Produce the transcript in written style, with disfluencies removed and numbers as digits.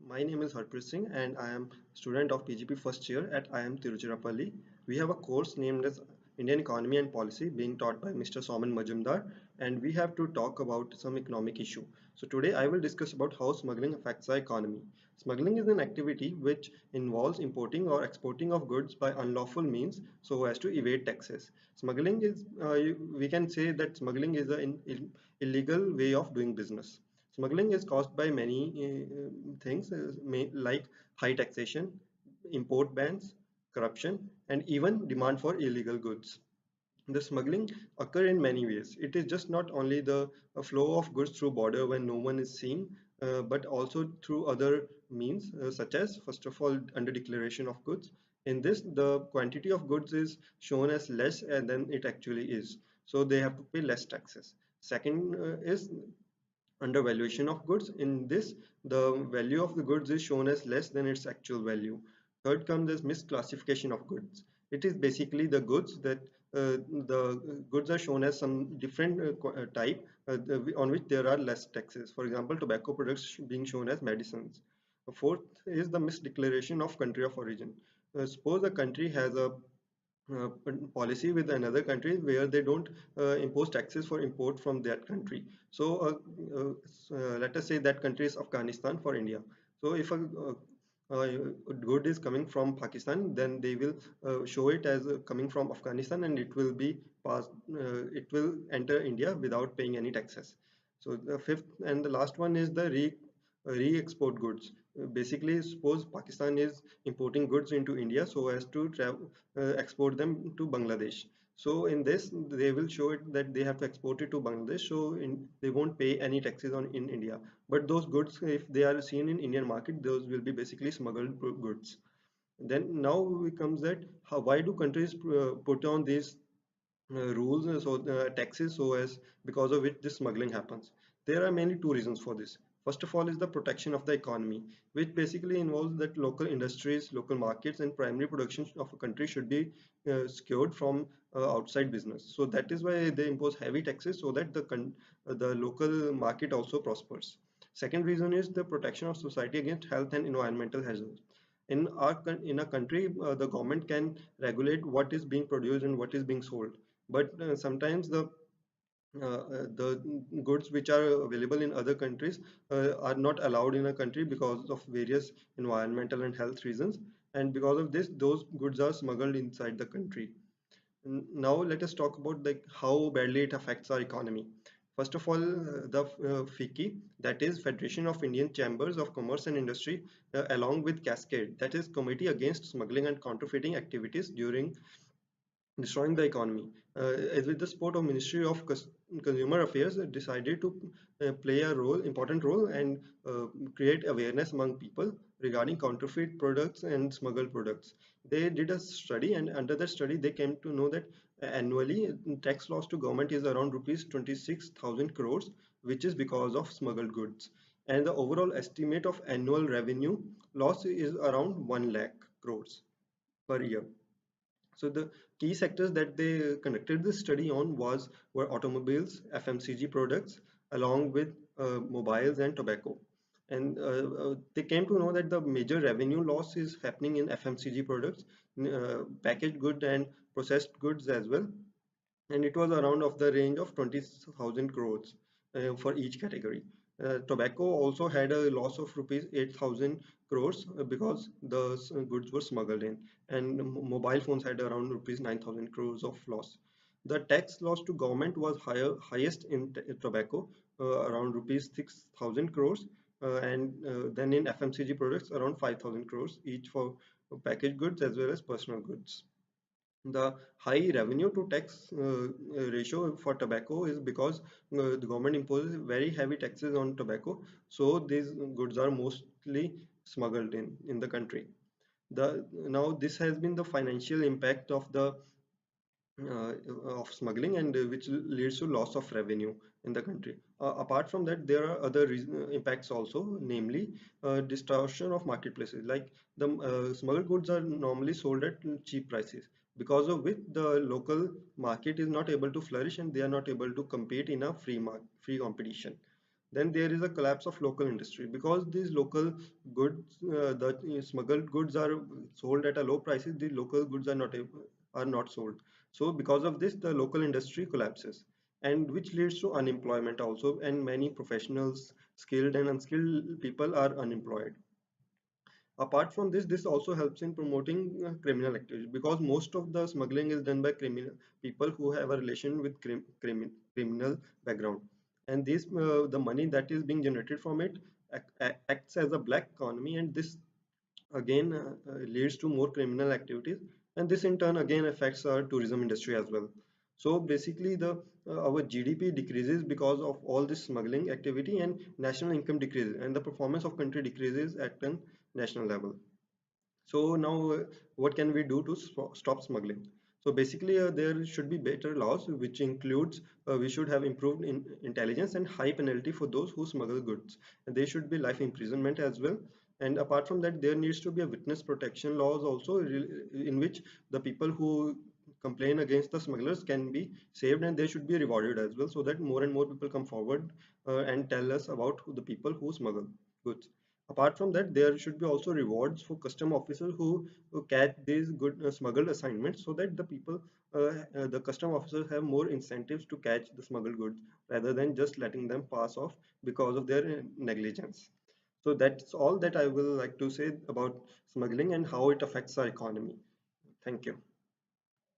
My name is Harpreet Singh and I am student of PGP first year at IIM Tiruchirappalli. We have a course named as Indian Economy and Policy being taught by Mr. Soman Majumdar, and we have to talk about some economic issue. So today I will discuss about how smuggling affects our economy. Smuggling is an activity which involves importing or exporting of goods by unlawful means so as to evade taxes. Smuggling is, we can say that smuggling is an illegal way of doing business. Smuggling is caused by many things like high taxation, import bans, corruption, and even demand for illegal goods. The smuggling occur in many ways. It is just not only the flow of goods through border when no one is seeing, but also through other means, such as, first of all, under declaration of goods. In this, the quantity of goods is shown as less than it actually is. So they have to pay less taxes. Second is undervaluation of goods. In this, the value of the goods is shown as less than its actual value. Third comes as misclassification of goods. It is basically the goods that the goods are shown as some different type on which there are less taxes. For example, tobacco products being shown as medicines. Fourth is the misdeclaration of country of origin. Suppose a country has a uh, policy with another country where they don't impose taxes for import from that country. So let us say that country is Afghanistan for India. So if good is coming from Pakistan, then they will show it as coming from Afghanistan, and it will be passed. It will enter India without paying any taxes. So the fifth and the last one is the re-export goods. Basically, suppose Pakistan is importing goods into India so as to export them to Bangladesh. So in this, they will show it that they have to export it to Bangladesh, so they won't pay any taxes on in India. But those goods, if they are seen in Indian market, those will be basically smuggled goods. Then now comes that why do countries put on these rules so taxes so as because of which this smuggling happens. There are mainly two reasons for this. First of all is the protection of the economy, which basically involves that local industries, local markets, and primary production of a country should be secured from outside business. So that is why they impose heavy taxes so that the local market also prospers. Second reason is the protection of society against health and environmental hazards. In a country, the government can regulate what is being produced and what is being sold, but sometimes the goods which are available in other countries are not allowed in a country because of various environmental and health reasons, and because of this those goods are smuggled inside the country. Now let us talk about like how badly it affects our economy. First of all, the FICCI, that is Federation of Indian Chambers of Commerce and Industry, along with Cascade, that is Committee Against Smuggling and Counterfeiting Activities during destroying the economy. As with the support of Ministry of Consumer Affairs, decided to play a important role, and create awareness among people regarding counterfeit products and smuggled products. They did a study, and under that study, they came to know that annually tax loss to government is around rupees 26,000 crores, which is because of smuggled goods. And the overall estimate of annual revenue loss is around 1 lakh crores per year. So the key sectors that they conducted this study on were automobiles, FMCG products, along with mobiles and tobacco. And they came to know that the major revenue loss is happening in FMCG products, packaged goods and processed goods as well, and it was around of the range of 20,000 crores for each category. Tobacco also had a loss of rupees 8,000 crores because the goods were smuggled in, and mobile phones had around rupees 9,000 crores of loss. The tax loss to government was highest in tobacco, around rupees 6,000 crores, and then in FMCG products around 5,000 crores each for packaged goods as well as personal goods. The high revenue to tax ratio for tobacco is because the government imposes very heavy taxes on tobacco, so these goods are mostly smuggled in the country. Now this has been the financial impact uh, of smuggling, and which leads to loss of revenue in the country. Apart from that, there are other impacts also, namely distortion of marketplaces. Like the smuggled goods are normally sold at cheap prices, because of which the local market is not able to flourish and they are not able to compete in a free competition. Then there is a collapse of local industry because these local goods, the smuggled goods are sold at a low prices. The local goods are not sold. So because of this, the local industry collapses, and which leads to unemployment also. And many professionals, skilled and unskilled people, are unemployed. Apart from this, this also helps in promoting criminal activity because most of the smuggling is done by criminal people who have a relation with criminal background, and this the money that is being generated from it acts as a black economy, and this again leads to more criminal activities, and this in turn again affects our tourism industry as well. So basically the our GDP decreases because of all this smuggling activity, and national income decreases, and the performance of country decreases at an national level. So now, what can we do to stop smuggling? So basically, there should be better laws, which includes we should have improved intelligence and high penalty for those who smuggle goods. And there should be life imprisonment as well. And apart from that, there needs to be a witness protection laws also, in which the people who complain against the smugglers can be saved, and they should be rewarded as well, so that more and more people come forward and tell us about the people who smuggle goods. Apart from that, there should be also rewards for custom officers who catch these good smuggled assignments, so that the people, the custom officers have more incentives to catch the smuggled goods rather than just letting them pass off because of their negligence. So that's all that I will like to say about smuggling and how it affects our economy. Thank you.